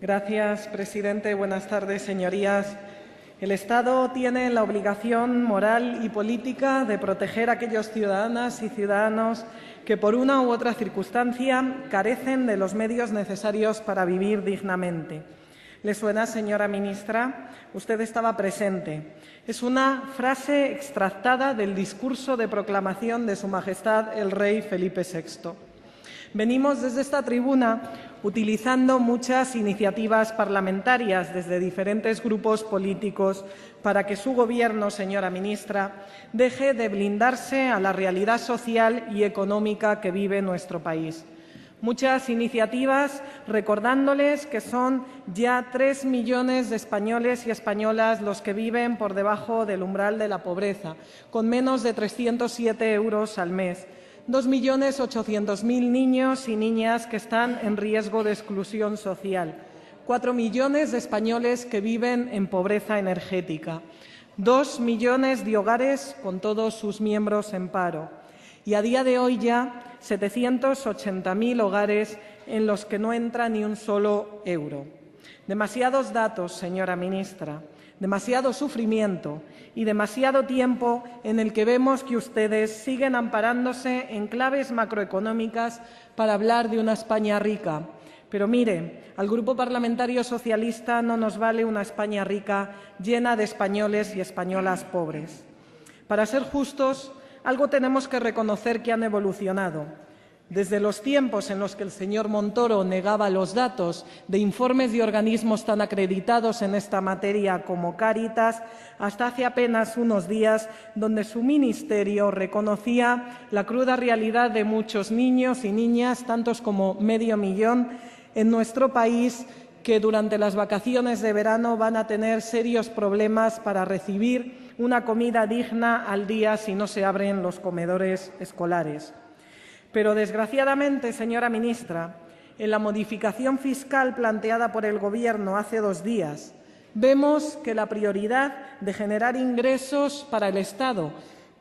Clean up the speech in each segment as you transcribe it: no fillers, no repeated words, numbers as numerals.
Gracias, presidente. Buenas tardes, señorías. El Estado tiene la obligación moral y política de proteger a aquellos ciudadanas y ciudadanos que, por una u otra circunstancia, carecen de los medios necesarios para vivir dignamente. ¿Le suena, señora ministra? Usted estaba presente. Es una frase extractada del discurso de proclamación de Su Majestad el Rey Felipe VI. Venimos desde esta tribuna utilizando muchas iniciativas parlamentarias desde diferentes grupos políticos para que su Gobierno, señora ministra, deje de blindarse a la realidad social y económica que vive nuestro país. Muchas iniciativas recordándoles que son ya 3 millones de españoles y españolas los que viven por debajo del umbral de la pobreza, con menos de 307 euros al mes. 2.800.000 niños y niñas que están en riesgo de exclusión social. 4 millones de españoles que viven en pobreza energética. 2 millones de hogares con todos sus miembros en paro. Y a día de hoy ya 780.000 hogares en los que no entra ni un solo euro. Demasiados datos, señora ministra, demasiado sufrimiento y demasiado tiempo en el que vemos que ustedes siguen amparándose en claves macroeconómicas para hablar de una España rica. Pero mire, al Grupo Parlamentario Socialista no nos vale una España rica llena de españoles y españolas pobres. Para ser justos, algo tenemos que reconocer que han evolucionado. Desde los tiempos en los que el señor Montoro negaba los datos de informes de organismos tan acreditados en esta materia como Cáritas, hasta hace apenas unos días, donde su ministerio reconocía la cruda realidad de muchos niños y niñas, tantos como 500.000 en nuestro país, que durante las vacaciones de verano van a tener serios problemas para recibir una comida digna al día si no se abren los comedores escolares. Pero, desgraciadamente, señora ministra, en la modificación fiscal planteada por el Gobierno hace 2 días, vemos que la prioridad de generar ingresos para el Estado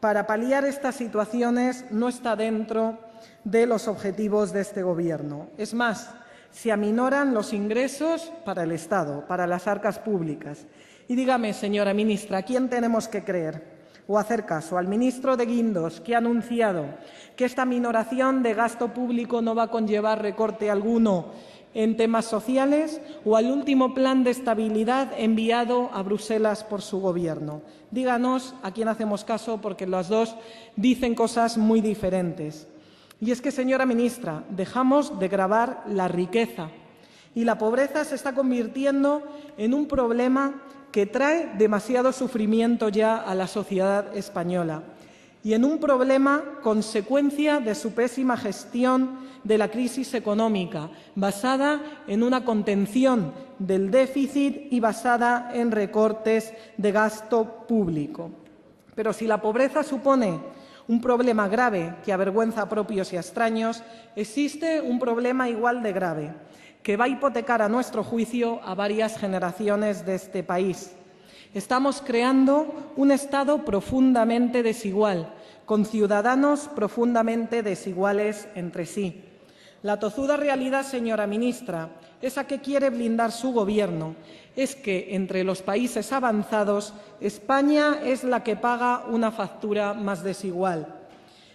para paliar estas situaciones no está dentro de los objetivos de este Gobierno. Es más, se aminoran los ingresos para el Estado, para las arcas públicas. Y dígame, señora ministra, ¿a quién tenemos que creer? O hacer caso al ministro de Guindos, que ha anunciado que esta minoración de gasto público no va a conllevar recorte alguno en temas sociales, o al último plan de estabilidad enviado a Bruselas por su Gobierno. Díganos a quién hacemos caso, porque las dos dicen cosas muy diferentes. Y es que, señora ministra, dejamos de gravar la riqueza y la pobreza se está convirtiendo en un problema que trae demasiado sufrimiento ya a la sociedad española y en un problema consecuencia de su pésima gestión de la crisis económica, basada en una contención del déficit y basada en recortes de gasto público. Pero si la pobreza supone un problema grave que avergüenza a propios y a extraños, existe un problema igual de grave, que va a hipotecar, a nuestro juicio, a varias generaciones de este país. Estamos creando un Estado profundamente desigual, con ciudadanos profundamente desiguales entre sí. La tozuda realidad, señora ministra, esa que quiere blindar su Gobierno, es que entre los países avanzados, España es la que paga una factura más desigual.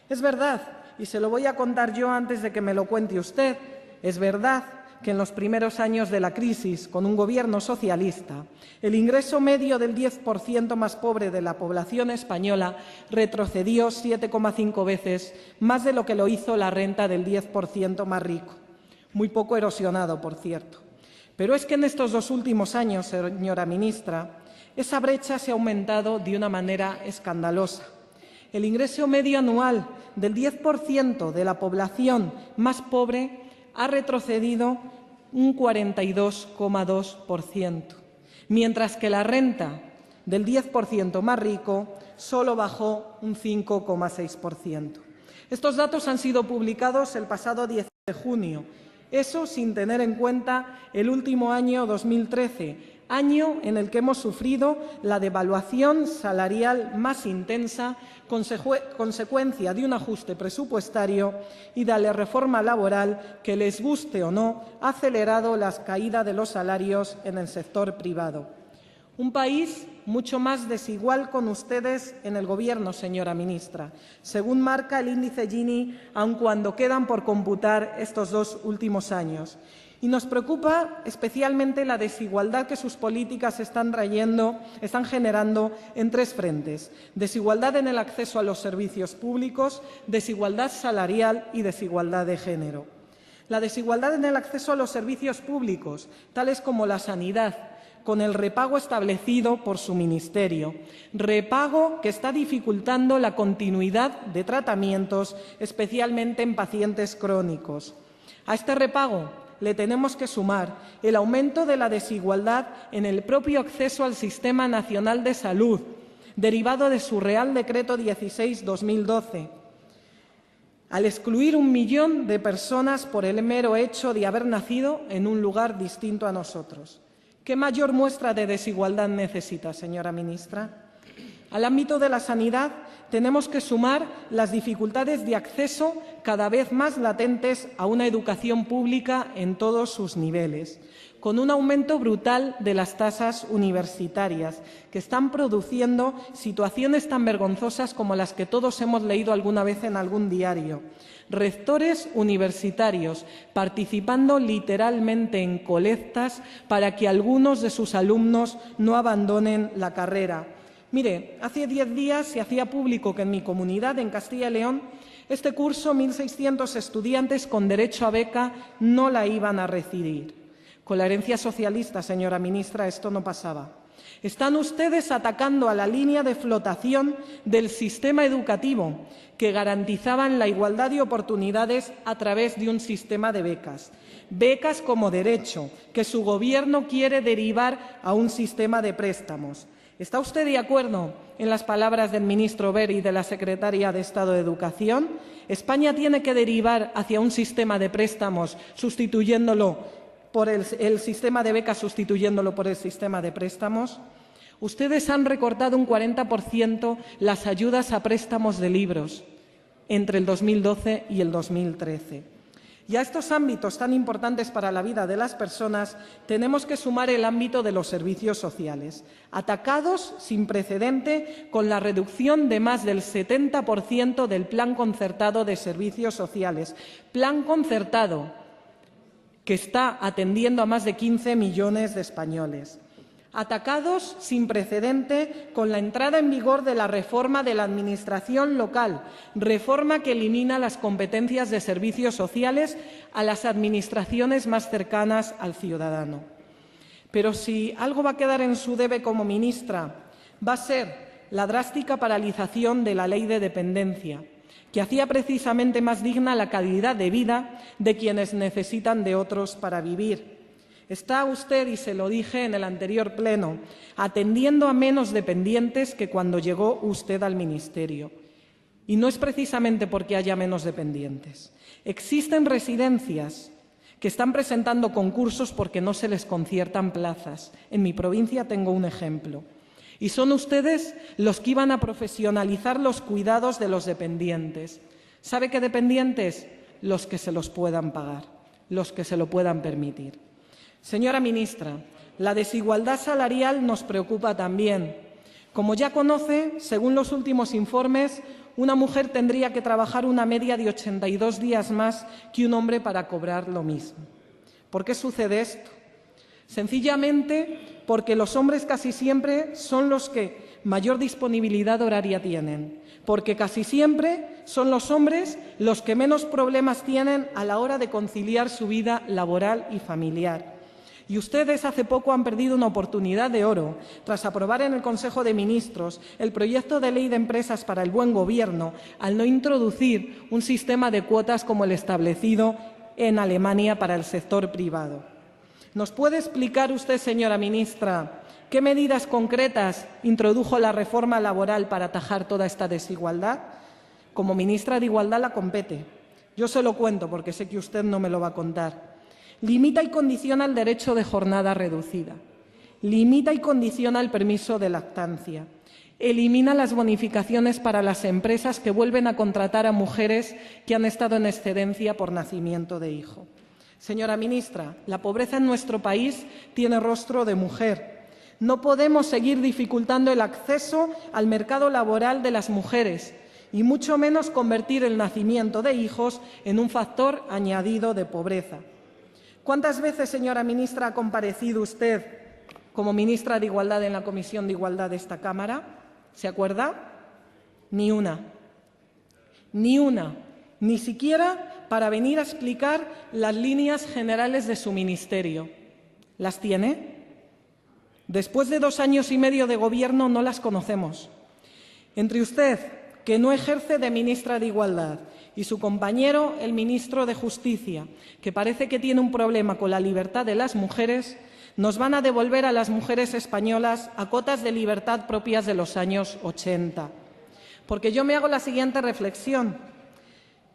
Es verdad, y se lo voy a contar yo antes de que me lo cuente usted, es verdad que en los primeros años de la crisis, con un Gobierno socialista, el ingreso medio del 10% más pobre de la población española retrocedió 7,5 veces más de lo que lo hizo la renta del 10% más rico. Muy poco erosionado, por cierto. Pero es que en estos 2 últimos años, señora ministra, esa brecha se ha aumentado de una manera escandalosa. El ingreso medio anual del 10% de la población más pobre ha retrocedido un 42,2%, mientras que la renta del 10% más rico solo bajó un 5,6%. Estos datos han sido publicados el pasado 10 de junio, eso sin tener en cuenta el último año 2013, año en el que hemos sufrido la devaluación salarial más intensa, consecuencia de un ajuste presupuestario y de la reforma laboral que, les guste o no, ha acelerado la caída de los salarios en el sector privado. Un país mucho más desigual con ustedes en el Gobierno, señora ministra, según marca el índice Gini, aun cuando quedan por computar estos 2 últimos años. Y nos preocupa especialmente la desigualdad que sus políticas están generando en 3 frentes: desigualdad en el acceso a los servicios públicos, desigualdad salarial y desigualdad de género. La desigualdad en el acceso a los servicios públicos, tales como la sanidad, con el repago establecido por su ministerio, repago que está dificultando la continuidad de tratamientos, especialmente en pacientes crónicos. A este repago le tenemos que sumar el aumento de la desigualdad en el propio acceso al Sistema Nacional de Salud, derivado de su Real Decreto 16/2012, al excluir 1 millón de personas por el mero hecho de haber nacido en un lugar distinto a nosotros. ¿Qué mayor muestra de desigualdad necesita, señora ministra? Al ámbito de la sanidad tenemos que sumar las dificultades de acceso cada vez más latentes a una educación pública en todos sus niveles, con un aumento brutal de las tasas universitarias, que están produciendo situaciones tan vergonzosas como las que todos hemos leído alguna vez en algún diario. Rectores universitarios participando literalmente en colectas para que algunos de sus alumnos no abandonen la carrera. Mire, hace 10 días se hacía público que en mi comunidad, en Castilla y León, este curso 1.600 estudiantes con derecho a beca no la iban a recibir. Con la herencia socialista, señora ministra, esto no pasaba. Están ustedes atacando a la línea de flotación del sistema educativo, que garantizaban la igualdad de oportunidades a través de un sistema de becas. Becas como derecho, que su Gobierno quiere derivar a un sistema de préstamos. ¿Está usted de acuerdo en las palabras del ministro Wert y de la secretaria de Estado de Educación? ¿España tiene que derivar hacia un sistema de préstamos sustituyéndolo por el sistema de becas sustituyéndolo por el sistema de préstamos? Ustedes han recortado un 40% las ayudas a préstamos de libros entre el 2012 y el 2013. Y a estos ámbitos tan importantes para la vida de las personas tenemos que sumar el ámbito de los servicios sociales, atacados sin precedente con la reducción de más del 70% del Plan Concertado de Servicios Sociales. Plan concertado que está atendiendo a más de 15 millones de españoles. Atacados sin precedente con la entrada en vigor de la reforma de la Administración local, reforma que elimina las competencias de servicios sociales a las administraciones más cercanas al ciudadano. Pero si algo va a quedar en su debe como ministra, va a ser la drástica paralización de la Ley de Dependencia, que hacía precisamente más digna la calidad de vida de quienes necesitan de otros para vivir. Está usted, y se lo dije en el anterior pleno, atendiendo a menos dependientes que cuando llegó usted al ministerio. Y no es precisamente porque haya menos dependientes. Existen residencias que están presentando concursos porque no se les conciertan plazas. En mi provincia tengo un ejemplo. Y son ustedes los que iban a profesionalizar los cuidados de los dependientes. ¿Sabe qué dependientes? Los que se los puedan pagar, los que se lo puedan permitir. Señora ministra, la desigualdad salarial nos preocupa también. Como ya conoce, según los últimos informes, una mujer tendría que trabajar una media de 82 días más que un hombre para cobrar lo mismo. ¿Por qué sucede esto? Sencillamente porque los hombres casi siempre son los que mayor disponibilidad horaria tienen, porque casi siempre son los hombres los que menos problemas tienen a la hora de conciliar su vida laboral y familiar. Y ustedes hace poco han perdido una oportunidad de oro tras aprobar en el Consejo de Ministros el proyecto de ley de empresas para el buen gobierno al no introducir un sistema de cuotas como el establecido en Alemania para el sector privado. ¿Nos puede explicar usted, señora ministra, qué medidas concretas introdujo la reforma laboral para atajar toda esta desigualdad? Como ministra de Igualdad la compete. Yo se lo cuento porque sé que usted no me lo va a contar. Limita y condiciona el derecho de jornada reducida. limita y condiciona el permiso de lactancia, elimina las bonificaciones para las empresas que vuelven a contratar a mujeres que han estado en excedencia por nacimiento de hijo. Señora ministra, la pobreza en nuestro país tiene rostro de mujer. No podemos seguir dificultando el acceso al mercado laboral de las mujeres y mucho menos convertir el nacimiento de hijos en un factor añadido de pobreza. ¿Cuántas veces, señora ministra, ha comparecido usted como ministra de Igualdad en la Comisión de Igualdad de esta Cámara? ¿Se acuerda? Ni una. Ni una. Ni siquiera para venir a explicar las líneas generales de su ministerio. ¿Las tiene? Después de 2 años y medio de gobierno no las conocemos. Entre usted, que no ejerce de ministra de Igualdad, y su compañero, el ministro de Justicia, que parece que tiene un problema con la libertad de las mujeres, nos van a devolver a las mujeres españolas a cotas de libertad propias de los años 80. Porque yo me hago la siguiente reflexión.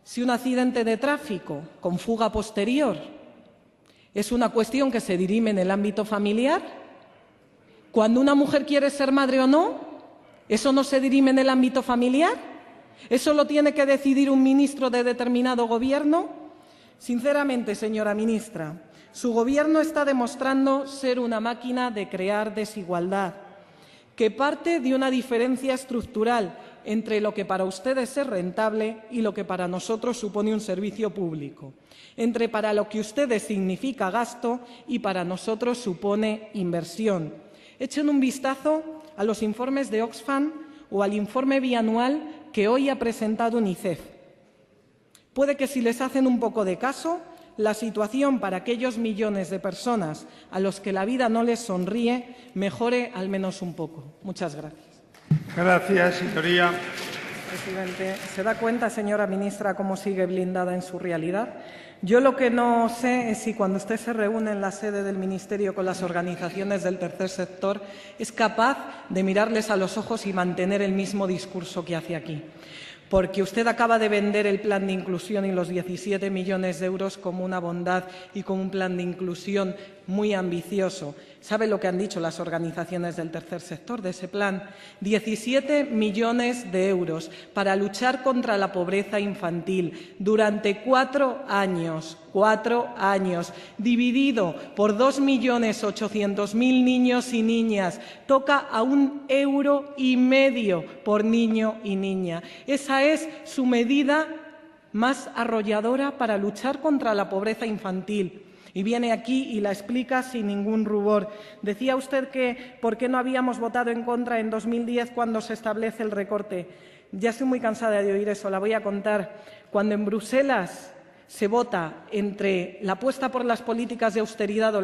Si un accidente de tráfico con fuga posterior es una cuestión que se dirime en el ámbito familiar, cuando una mujer quiere ser madre o no, ¿eso no se dirime en el ámbito familiar? ¿Eso lo tiene que decidir un ministro de determinado gobierno? Sinceramente, señora ministra, su gobierno está demostrando ser una máquina de crear desigualdad, que parte de una diferencia estructural entre lo que para ustedes es rentable y lo que para nosotros supone un servicio público, entre para lo que ustedes significa gasto y para nosotros supone inversión. Echen un vistazo a los informes de Oxfam o al informe bianual que hoy ha presentado UNICEF. Puede que si les hacen un poco de caso, la situación para aquellos millones de personas a los que la vida no les sonríe mejore al menos un poco. Muchas gracias. Gracias, señoría. Presidente, ¿se da cuenta, señora ministra, cómo sigue blindada en su realidad? Yo lo que no sé es si cuando usted se reúne en la sede del Ministerio con las organizaciones del tercer sector es capaz de mirarles a los ojos y mantener el mismo discurso que hace aquí. Porque usted acaba de vender el plan de inclusión y los 17 millones de euros como una bondad y como un plan de inclusión muy ambicioso. ¿Sabe lo que han dicho las organizaciones del tercer sector de ese plan? 17 millones de euros para luchar contra la pobreza infantil durante 4 años. 4 años, dividido por 2.800.000 niños y niñas, toca a 1,5 € por niño y niña. Esa es su medida más arrolladora para luchar contra la pobreza infantil. Y viene aquí y la explica sin ningún rubor. Decía usted que por qué no habíamos votado en contra en 2010 cuando se establece el recorte. Ya estoy muy cansada de oír eso, la voy a contar. Cuando en Bruselas se vota entre la apuesta por las políticas de austeridad o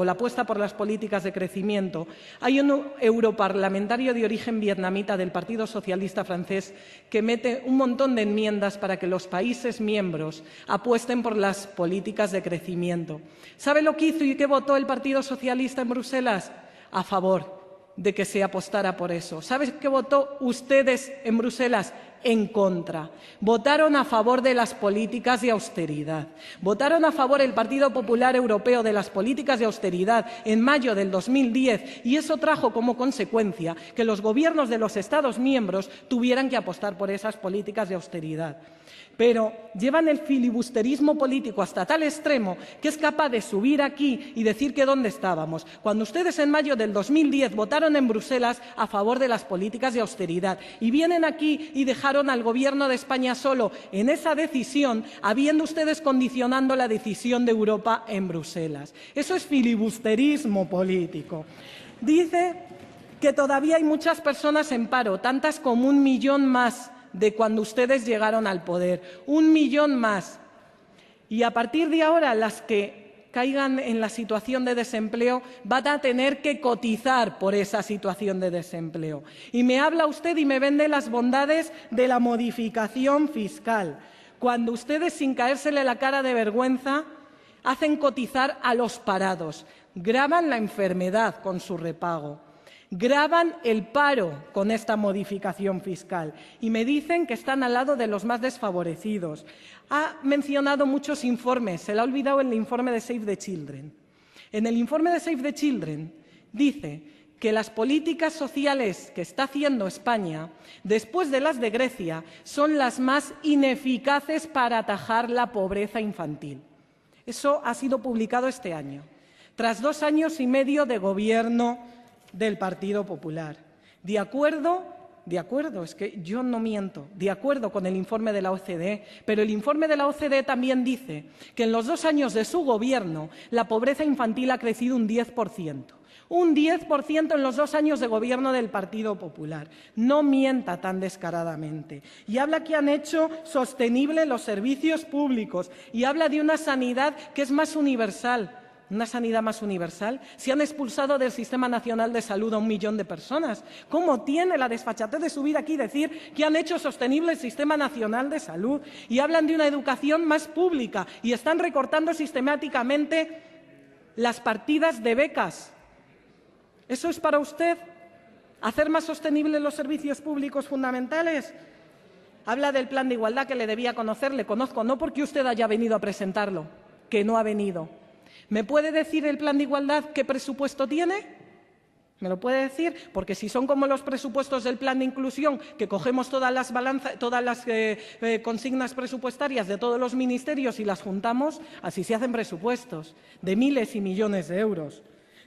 la apuesta por las políticas de crecimiento, hay un europarlamentario de origen vietnamita del Partido Socialista francés que mete un montón de enmiendas para que los países miembros apuesten por las políticas de crecimiento. ¿Sabe lo que hizo y qué votó el Partido Socialista en Bruselas? A favor de que se apostara por eso. ¿Saben qué votó ustedes en Bruselas? En contra. Votaron a favor de las políticas de austeridad. Votaron a favor el Partido Popular Europeo de las políticas de austeridad en mayo del 2010 y eso trajo como consecuencia que los gobiernos de los Estados miembros tuvieran que apostar por esas políticas de austeridad. Pero llevan el filibusterismo político hasta tal extremo que es capaz de subir aquí y decir que dónde estábamos, cuando ustedes en mayo del 2010 votaron en Bruselas a favor de las políticas de austeridad y vienen aquí y dejaron al Gobierno de España solo en esa decisión, habiendo ustedes condicionando la decisión de Europa en Bruselas. Eso es filibusterismo político. Dice que todavía hay muchas personas en paro, tantas como 1 millón más de cuando ustedes llegaron al poder, 1 millón más. Y a partir de ahora, las que caigan en la situación de desempleo van a tener que cotizar por esa situación de desempleo. Y me habla usted y me vende las bondades de la modificación fiscal, cuando ustedes, sin caérsele la cara de vergüenza, hacen cotizar a los parados, gravan la enfermedad con su repago. Gravan el paro con esta modificación fiscal y me dicen que están al lado de los más desfavorecidos. Ha mencionado muchos informes, se le ha olvidado el informe de Save the Children. En el informe de Save the Children dice que las políticas sociales que está haciendo España, después de las de Grecia, son las más ineficaces para atajar la pobreza infantil. Eso ha sido publicado este año, tras 2 años y medio de gobierno del Partido Popular. De acuerdo, es que yo no miento, de acuerdo con el informe de la OCDE, pero el informe de la OCDE también dice que en los 2 años de su gobierno la pobreza infantil ha crecido un 10%. Un 10% en los 2 años de gobierno del Partido Popular. No mienta tan descaradamente. Y habla que han hecho sostenible los servicios públicos y habla de una sanidad que es más universal. ¿Una sanidad más universal? Si han expulsado del Sistema Nacional de Salud a 1 millón de personas. ¿Cómo tiene la desfachatez de subir aquí y decir que han hecho sostenible el Sistema Nacional de Salud? Y hablan de una educación más pública y están recortando sistemáticamente las partidas de becas. ¿Eso es para usted? ¿Hacer más sostenibles los servicios públicos fundamentales? Habla del plan de igualdad que le debía conocer. Le conozco, no porque usted haya venido a presentarlo, que no ha venido. ¿Me puede decir el plan de igualdad qué presupuesto tiene? ¿Me lo puede decir? Porque si son como los presupuestos del plan de inclusión, que cogemos todas las consignas presupuestarias de todos los ministerios y las juntamos, así se hacen presupuestos de miles y millones de euros.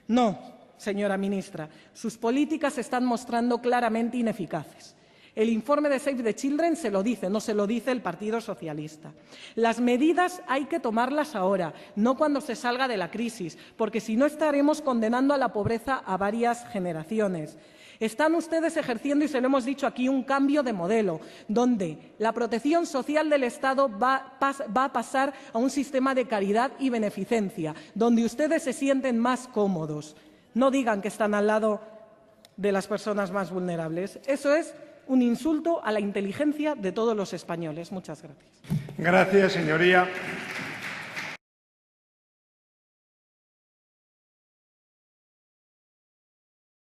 No, señora ministra, sus políticas se están mostrando claramente ineficaces. El informe de Save the Children se lo dice, no se lo dice el Partido Socialista. Las medidas hay que tomarlas ahora, no cuando se salga de la crisis, porque si no estaremos condenando a la pobreza a varias generaciones. Están ustedes ejerciendo, y se lo hemos dicho aquí, un cambio de modelo, donde la protección social del Estado va a pasar a un sistema de caridad y beneficencia, donde ustedes se sienten más cómodos. No digan que están al lado de las personas más vulnerables. Eso es un insulto a la inteligencia de todos los españoles. Muchas gracias. Gracias, señoría.